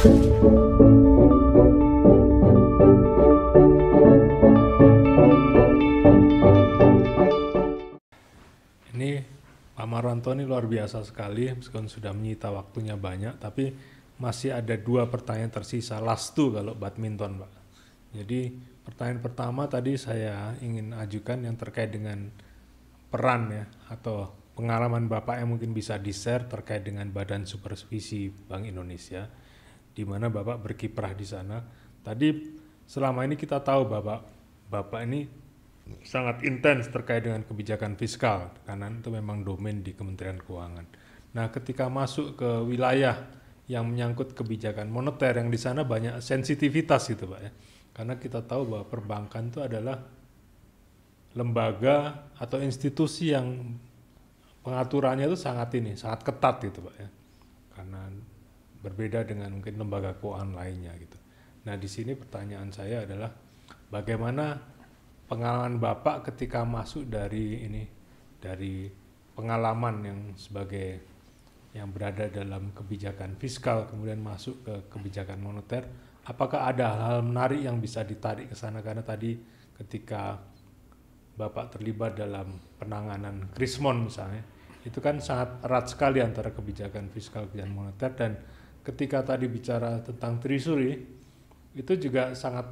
Ini Pak Marwanto ini luar biasa sekali, meskipun sudah menyita waktunya banyak, tapi masih ada 2 pertanyaan tersisa, last two kalau badminton, Pak. Jadi pertanyaan pertama tadi saya ingin ajukan yang terkait dengan peran ya, atau pengalaman Bapak yang mungkin bisa di-share terkait dengan Badan Supervisi Bank Indonesia, di mana Bapak berkiprah di sana. Tadi selama ini kita tahu Bapak ini sangat intens terkait dengan kebijakan fiskal, karena itu memang domain di Kementerian Keuangan. Nah, ketika masuk ke wilayah yang menyangkut kebijakan moneter, yang di sana banyak sensitivitas gitu Pak ya, karena kita tahu bahwa perbankan itu adalah lembaga atau institusi yang pengaturannya itu sangat ketat gitu Pak ya, karena berbeda dengan mungkin lembaga keuangan lainnya gitu. Nah, di sini pertanyaan saya adalah bagaimana pengalaman Bapak ketika masuk dari pengalaman yang sebagai yang berada dalam kebijakan fiskal kemudian masuk ke kebijakan moneter, apakah ada hal menarik yang bisa ditarik ke sana? Karena tadi ketika Bapak terlibat dalam penanganan Krismon misalnya, itu kan sangat erat sekali antara kebijakan fiskal dan moneter, dan ketika tadi bicara tentang treasury itu juga sangat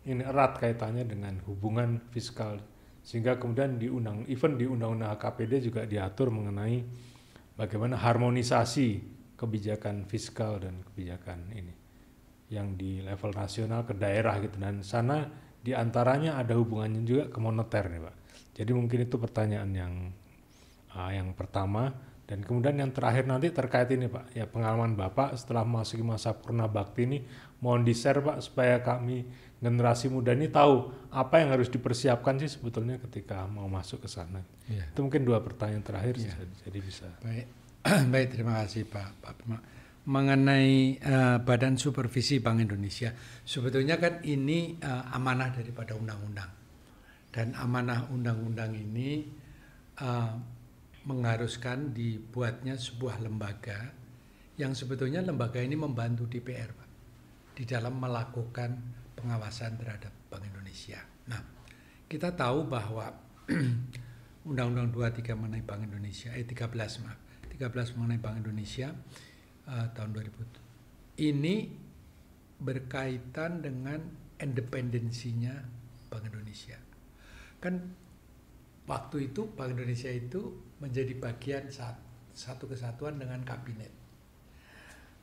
erat kaitannya dengan hubungan fiskal, sehingga kemudian di undang-undang HKPD juga diatur mengenai bagaimana harmonisasi kebijakan fiskal dan kebijakan ini yang di level nasional ke daerah gitu, dan sana diantaranya ada hubungannya juga ke moneter nih Pak. Jadi mungkin itu pertanyaan yang pertama, dan kemudian yang terakhir nanti terkait ini Pak, ya pengalaman Bapak setelah memasuki masa purna bakti ini, mohon di-share Pak supaya kami generasi muda ini tahu apa yang harus dipersiapkan sih sebetulnya ketika mau masuk ke sana. Ya. Itu mungkin 2 pertanyaan terakhir ya. Jadi bisa. Baik, baik, terima kasih Pak Bima. Mengenai Badan Supervisi Bank Indonesia, sebetulnya kan ini amanah daripada undang-undang, dan amanah undang-undang ini mengharuskan dibuatnya sebuah lembaga yang sebetulnya lembaga ini membantu DPR Pak, di dalam melakukan pengawasan terhadap Bank Indonesia. Nah, kita tahu bahwa Undang-Undang 23 mengenai Bank Indonesia, 13 mengenai Bank Indonesia tahun 2000 ini berkaitan dengan independensinya Bank Indonesia. Kan waktu itu Bank Indonesia itu menjadi bagian satu kesatuan dengan kabinet.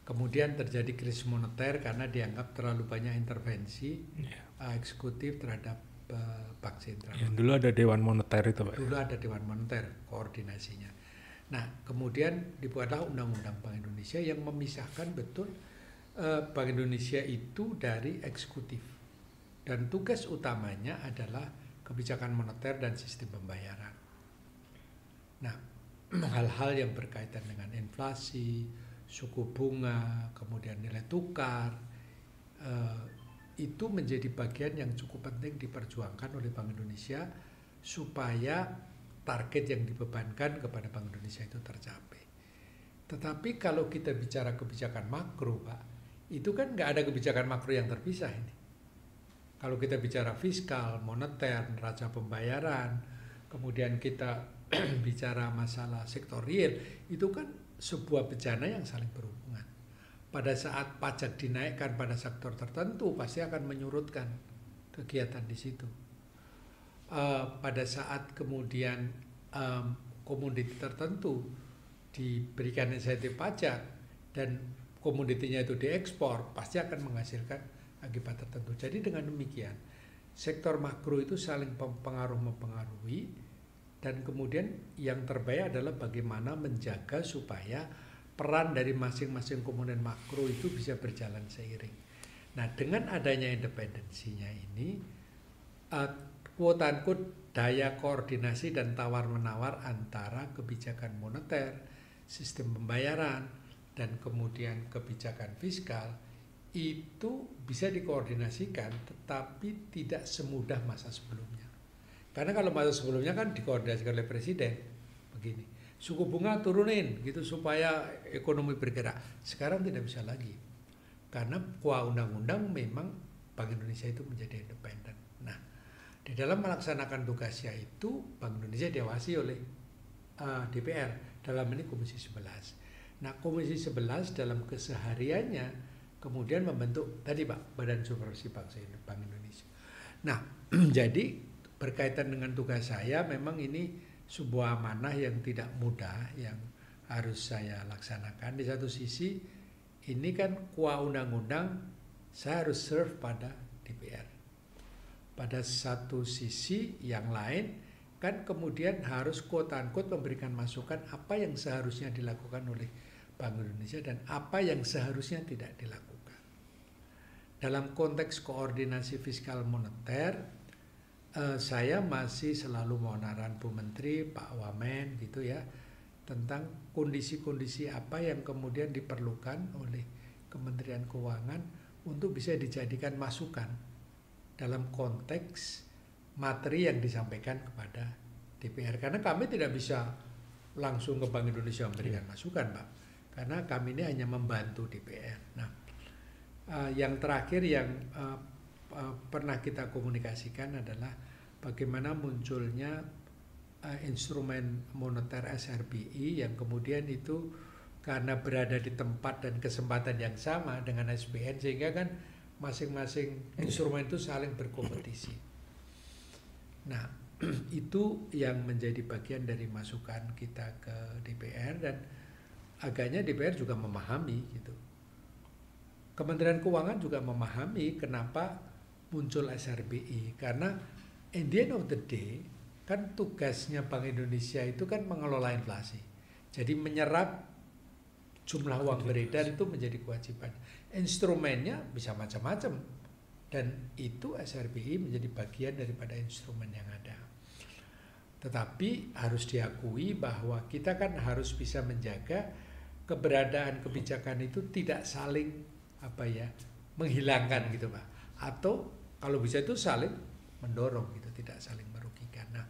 Kemudian terjadi krisis moneter karena dianggap terlalu banyak intervensi eksekutif terhadap Bank Sentral. Ya, dulu ada Dewan Moneter itu Pak. Dulu ada Dewan Moneter koordinasinya. Nah, kemudian dibuatlah Undang-Undang Bank Indonesia yang memisahkan betul Bank Indonesia itu dari eksekutif. Dan tugas utamanya adalah kebijakan moneter dan sistem pembayaran. Nah, hal-hal yang berkaitan dengan inflasi, suku bunga, kemudian nilai tukar, itu menjadi bagian yang cukup penting diperjuangkan oleh Bank Indonesia supaya target yang dibebankan kepada Bank Indonesia itu tercapai. Tetapi kalau kita bicara kebijakan makro Pak, itu kan nggak ada kebijakan makro yang terpisah ini. Kalau kita bicara fiskal, moneter, neraca pembayaran, kemudian kita bicara masalah sektor real, itu kan sebuah bencana yang saling berhubungan. Pada saat pajak dinaikkan pada sektor tertentu, pasti akan menyurutkan kegiatan di situ. Pada saat kemudian komoditi tertentu diberikan insentif pajak dan komoditinya itu diekspor, pasti akan menghasilkan akibat tertentu. Jadi dengan demikian, sektor makro itu saling mempengaruhi, dan kemudian yang terbaik adalah bagaimana menjaga supaya peran dari masing-masing komponen makro itu bisa berjalan seiring. Nah, dengan adanya independensinya ini, quote-unquote daya koordinasi dan tawar-menawar antara kebijakan moneter, sistem pembayaran, dan kemudian kebijakan fiskal itu bisa dikoordinasikan, tetapi tidak semudah masa sebelumnya. Karena kalau masa sebelumnya kan dikoordinasikan oleh presiden, begini, suku bunga turunin gitu supaya ekonomi bergerak. Sekarang tidak bisa lagi. karena qua undang-undang memang Bank Indonesia itu menjadi independen. Nah, di dalam melaksanakan tugasnya itu Bank Indonesia diawasi oleh DPR, dalam ini Komisi 11. Nah, Komisi 11 dalam kesehariannya kemudian membentuk tadi Pak, Badan Supervisi Bank Indonesia. Nah, jadi berkaitan dengan tugas saya, memang ini sebuah amanah yang tidak mudah yang harus saya laksanakan. Di satu sisi ini kan qua undang-undang saya harus serve pada DPR. Pada satu sisi yang lain kan kemudian harus quote-unquote memberikan masukan apa yang seharusnya dilakukan oleh Bank Indonesia dan apa yang seharusnya tidak dilakukan. Dalam konteks koordinasi fiskal moneter, saya masih selalu menaran Bu Menteri, Pak Wamen gitu ya, tentang kondisi-kondisi apa yang kemudian diperlukan oleh Kementerian Keuangan untuk bisa dijadikan masukan dalam konteks materi yang disampaikan kepada DPR. Karena kami tidak bisa langsung ke Bank Indonesia memberikan masukan, Pak. Karena kami ini hanya membantu DPR. Nah, yang terakhir yang pernah kita komunikasikan adalah bagaimana munculnya instrumen moneter SRBI yang kemudian itu karena berada di tempat dan kesempatan yang sama dengan SBN sehingga kan masing-masing instrumen itu saling berkompetisi. Nah, itu yang menjadi bagian dari masukan kita ke DPR dan agaknya DPR juga memahami gitu. Kementerian Keuangan juga memahami kenapa muncul SRBI karena in the end of the day kan tugasnya Bank Indonesia itu kan mengelola inflasi. Jadi menyerap jumlah uang beredar itu menjadi kewajiban. Instrumennya bisa macam-macam dan itu SRBI menjadi bagian daripada instrumen yang ada. Tetapi harus diakui bahwa kita kan harus bisa menjaga keberadaan kebijakan itu tidak saling menghilangkan gitu Pak. Atau kalau bisa itu saling mendorong gitu, tidak saling merugikan. Nah,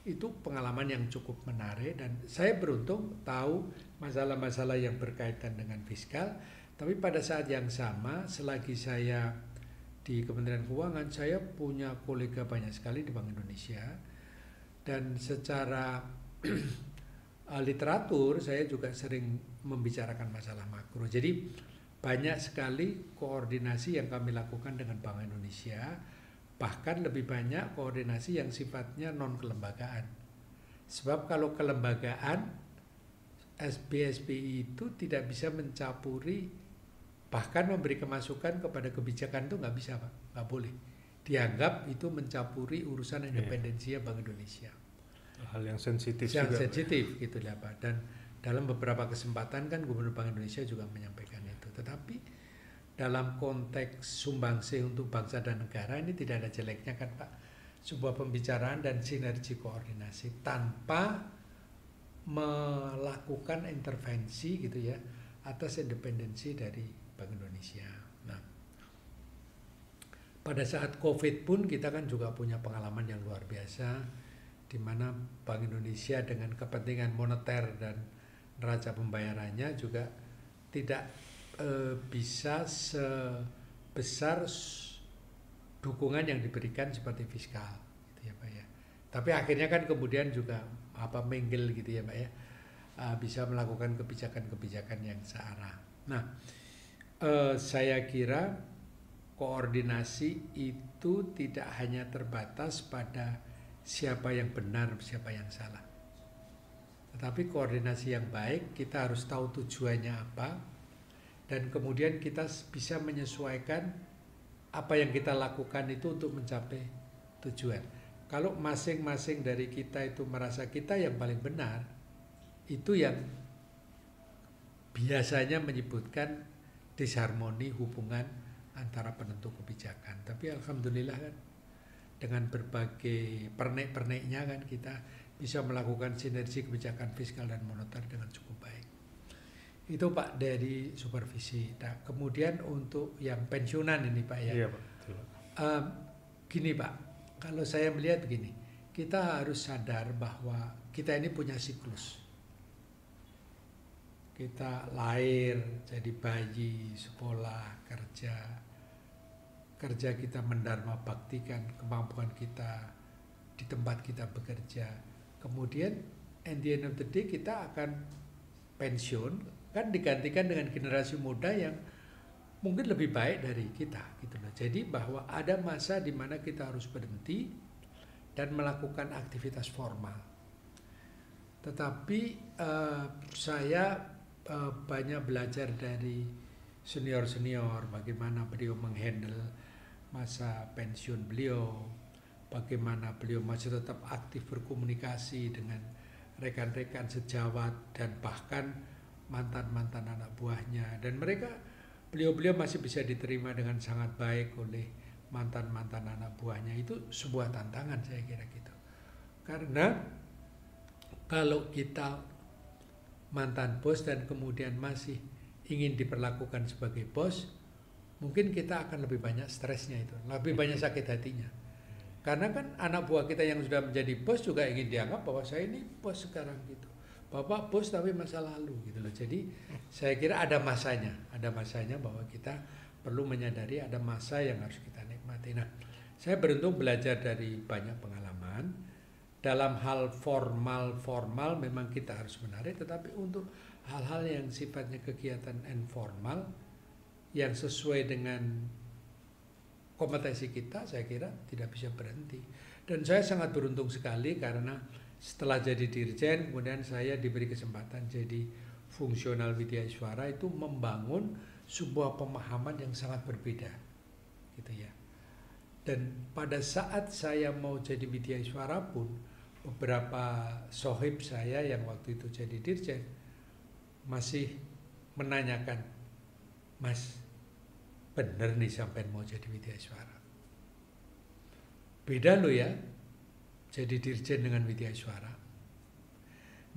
itu pengalaman yang cukup menarik dan saya beruntung tahu masalah-masalah yang berkaitan dengan fiskal, tapi pada saat yang sama selagi saya di Kementerian Keuangan, saya punya kolega banyak sekali di Bank Indonesia dan secara literatur saya juga sering membicarakan masalah makro. Jadi banyak sekali koordinasi yang kami lakukan dengan Bank Indonesia, bahkan lebih banyak koordinasi yang sifatnya non-kelembagaan. Sebab kalau kelembagaan, SBI itu tidak bisa mencampuri, bahkan memberi kemasukan kepada kebijakan itu nggak bisa Pak, nggak boleh. Dianggap itu mencampuri urusan independensinya Bank Indonesia. Hal yang sensitif yang juga. sensitif gitu ya Pak. Dan dalam beberapa kesempatan kan Gubernur Bank Indonesia juga menyampaikan itu. Tetapi dalam konteks sumbangsih untuk bangsa dan negara ini tidak ada jeleknya kan Pak. Sebuah pembicaraan dan sinergi koordinasi tanpa melakukan intervensi gitu ya atas independensi dari Bank Indonesia. Nah, pada saat COVID pun kita kan juga punya pengalaman yang luar biasa di mana Bank Indonesia dengan kepentingan moneter dan neraca pembayarannya juga tidak bisa sebesar dukungan yang diberikan seperti fiskal gitu ya Pak ya. Tapi akhirnya kan kemudian juga minggel gitu ya Pak ya, bisa melakukan kebijakan-kebijakan yang searah. Nah, saya kira koordinasi itu tidak hanya terbatas pada siapa yang benar, siapa yang salah. Tetapi koordinasi yang baik, kita harus tahu tujuannya apa, dan kemudian kita bisa menyesuaikan apa yang kita lakukan itu untuk mencapai tujuan. Kalau masing-masing dari kita itu merasa kita yang paling benar, itu yang biasanya menyebutkan disharmoni hubungan antara penentu kebijakan. Tapi alhamdulillah kan dengan berbagai pernek-perneknya kan kita bisa melakukan sinergi kebijakan fiskal dan moneter dengan cukup baik. Itu Pak dari supervisi. Nah, kemudian untuk yang pensiunan ini Pak ya. Iya Pak. Gini Pak, kalau saya melihat begini, kita harus sadar bahwa kita ini punya siklus. kita lahir jadi bayi, sekolah, kerja kita mendharma baktikan kemampuan kita di tempat kita bekerja. Kemudian at the end of the day kita akan pensiun, kan digantikan dengan generasi muda yang mungkin lebih baik dari kita gitu loh. Jadi bahwa ada masa di mana kita harus berhenti dan melakukan aktivitas formal. Tetapi saya banyak belajar dari senior-senior bagaimana beliau menghandle masa pensiun beliau, bagaimana beliau masih tetap aktif berkomunikasi dengan rekan-rekan sejawat dan bahkan mantan-mantan anak buahnya, dan beliau masih bisa diterima dengan sangat baik oleh mantan-mantan anak buahnya. Itu sebuah tantangan saya kira gitu. Karena kalau kita mantan bos dan kemudian masih ingin diperlakukan sebagai bos, mungkin kita akan lebih banyak stresnya itu, lebih banyak sakit hatinya. Karena kan anak buah kita yang sudah menjadi bos juga ingin dianggap bahwa saya ini bos sekarang gitu. Bapak bos tapi masa lalu gitu loh. Jadi saya kira ada masanya bahwa kita perlu menyadari ada masa yang harus kita nikmati. Nah, saya beruntung belajar dari banyak pengalaman. Dalam hal formal memang kita harus menarik, tetapi untuk hal-hal yang sifatnya kegiatan informal yang sesuai dengan kompetensi kita, saya kira tidak bisa berhenti. Dan saya sangat beruntung sekali karena setelah jadi dirjen, kemudian saya diberi kesempatan jadi fungsional Widyaswara, itu membangun sebuah pemahaman yang sangat berbeda, gitu ya. Dan pada saat saya mau jadi Widyaswara pun, beberapa sohib saya yang waktu itu jadi dirjen masih menanyakan, Mas, bener nih sampai mau jadi Widyaswara? Beda loh ya, jadi dirjen dengan Widyaswara.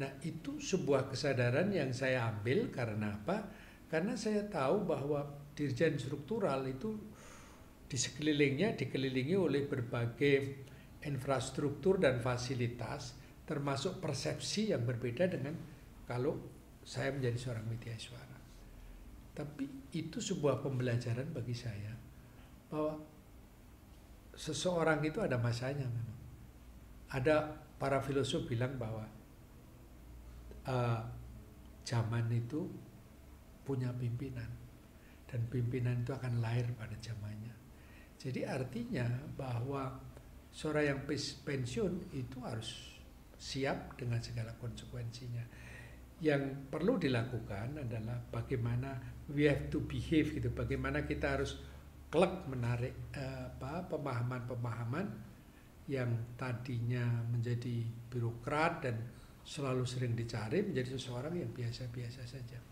Nah, itu sebuah kesadaran yang saya ambil karena apa? Karena saya tahu bahwa dirjen struktural itu di sekelilingnya dikelilingi oleh berbagai infrastruktur dan fasilitas, termasuk persepsi yang berbeda dengan kalau saya menjadi seorang Widyaswara. Tapi itu sebuah pembelajaran bagi saya bahwa seseorang itu ada masanya memang. Ada para filosof bilang bahwa zaman itu punya pimpinan dan pimpinan itu akan lahir pada zamannya. Jadi artinya bahwa seorang yang pensiun itu harus siap dengan segala konsekuensinya. Yang perlu dilakukan adalah bagaimana we have to behave gitu, bagaimana kita harus klek menarik pemahaman-pemahaman yang tadinya menjadi birokrat dan selalu sering dicari menjadi seseorang yang biasa-biasa saja.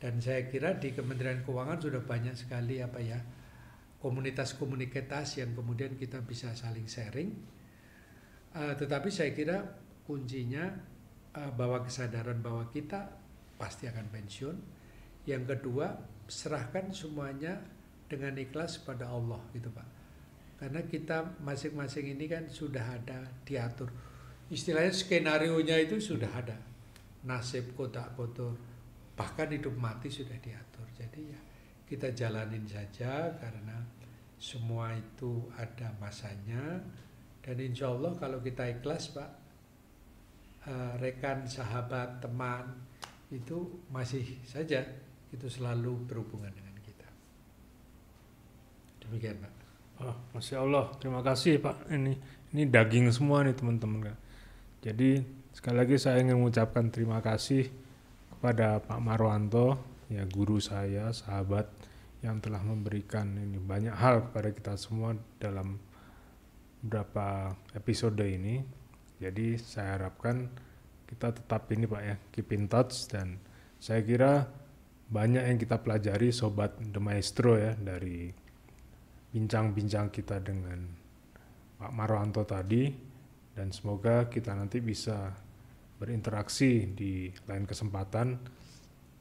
Dan saya kira di Kementerian Keuangan sudah banyak sekali komunitas-komunitas yang kemudian kita bisa saling sharing. Tetapi saya kira kuncinya bahwa kesadaran bahwa kita pasti akan pensiun. Yang kedua, serahkan semuanya dengan ikhlas pada Allah gitu Pak. Karena kita masing-masing ini kan sudah ada diatur. Istilahnya skenario-nya itu sudah ada. Nasib kotak kotor, bahkan hidup mati sudah diatur. Jadi ya kita jalanin saja karena semua itu ada masanya, dan insya Allah kalau kita ikhlas Pak, rekan, sahabat, teman itu masih saja itu selalu berhubungan dengan kita. Demikian Pak. Oh, Masya Allah, terima kasih Pak. Ini daging semua nih teman-teman. Jadi sekali lagi saya ingin mengucapkan terima kasih kepada Pak Marwanto, ya guru saya, sahabat yang telah memberikan ini banyak hal kepada kita semua dalam beberapa episode ini. Jadi saya harapkan kita tetap ini Pak ya, keep in touch, dan saya kira banyak yang kita pelajari Sobat The Maestro ya dari bincang-bincang kita dengan Pak Marwanto tadi, dan semoga kita nanti bisa berinteraksi di lain kesempatan.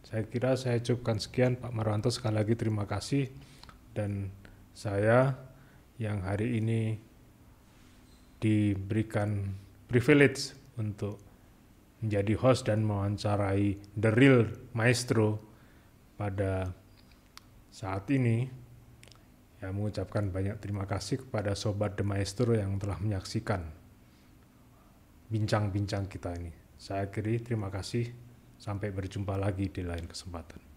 Saya kira saya cukupkan sekian Pak Marwanto, sekali lagi terima kasih, dan saya yang hari ini diberikan privilege untuk menjadi host dan mewawancarai The Real Maestro pada saat ini. Ya, mengucapkan banyak terima kasih kepada Sobat The Maestro yang telah menyaksikan bincang-bincang kita ini. Saya akhiri, terima kasih. Sampai berjumpa lagi di lain kesempatan.